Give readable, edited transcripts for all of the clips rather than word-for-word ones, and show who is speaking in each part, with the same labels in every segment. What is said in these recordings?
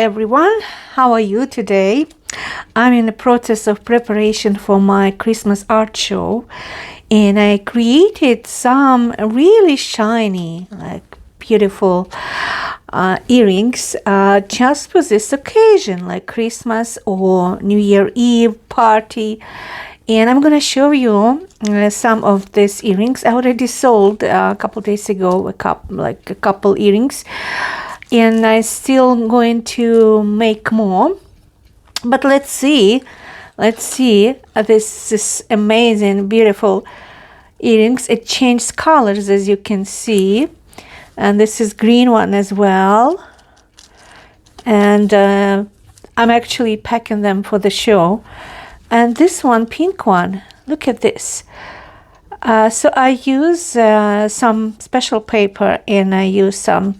Speaker 1: everyone, how are you today? I'm in the process of preparation for my Christmas art show, and I created some really shiny, like beautiful earrings just for this occasion, like Christmas or New Year Eve party. And I'm gonna show you some of these earrings. I already sold a couple days ago a couple earrings, and I'm still going to make more. But let's see this amazing, beautiful earrings. It changed colors, as you can see, and this is green one as well. And I'm actually packing them for the show. And this one, pink one, look at this. So I use some special paper, and I use some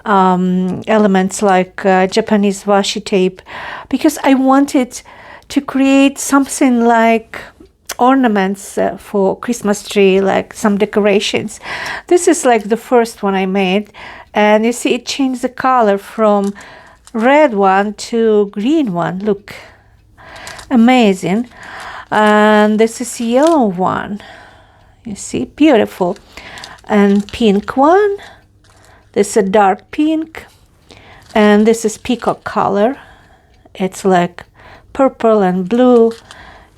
Speaker 1: elements like Japanese washi tape, because I wanted to create something like ornaments for Christmas tree, like some decorations. This is like the first one I made, and you see it changed the color from red one to green one. Look, amazing. And this is yellow one, you see, beautiful. And pink one, this is a dark pink, and this is peacock color. It's like purple and blue,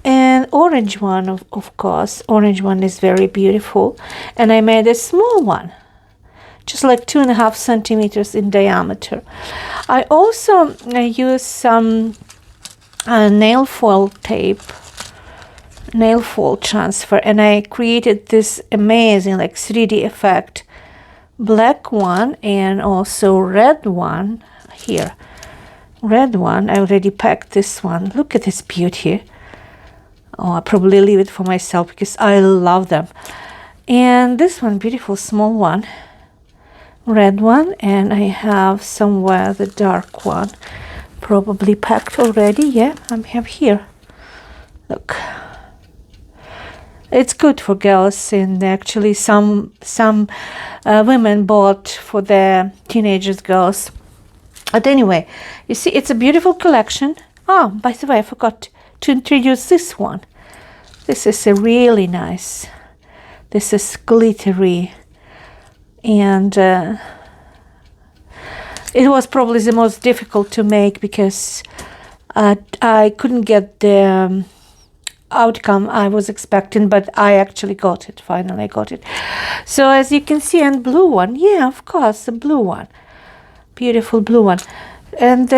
Speaker 1: and orange one, of course. Orange one is very beautiful. And I made a small one, just like 2.5 centimeters in diameter. I also use some nail foil tape, nail foil transfer, and I created this amazing like 3D effect. Black one and also red one here. Red one, I already packed this one. Look at this beauty. Oh, I'll probably leave it for myself because I love them. And this one, beautiful small one. Red one, and I have somewhere the dark one. Probably packed already. Yeah, I have here. Look. It's good for girls, and actually some women bought for their teenagers, girls. But anyway, you see, it's a beautiful collection. Oh, by the way, I forgot to introduce this one. This is a really nice. This is glittery, and it was probably the most difficult to make because I couldn't get the outcome I was expecting, but I actually got it. Finally, I got it. So as you can see, and blue one, yeah, of course, the blue one, beautiful blue one. And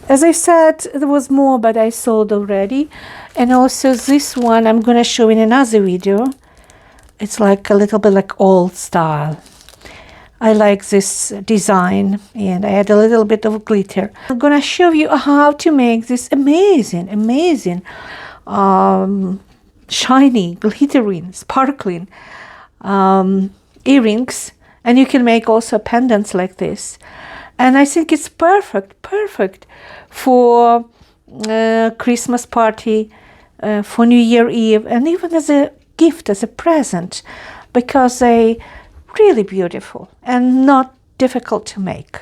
Speaker 1: as I said, there was more, but I sold already. And also this one I'm gonna show in another video. It's like a little bit like old style. I like this design, and I add a little bit of glitter. I'm gonna show you how to make this amazing shiny, glittering, sparkling earrings. And you can make also pendants like this. And I think it's perfect for Christmas party, for New Year Eve, and even as a gift, as a present, because they really beautiful and not difficult to make.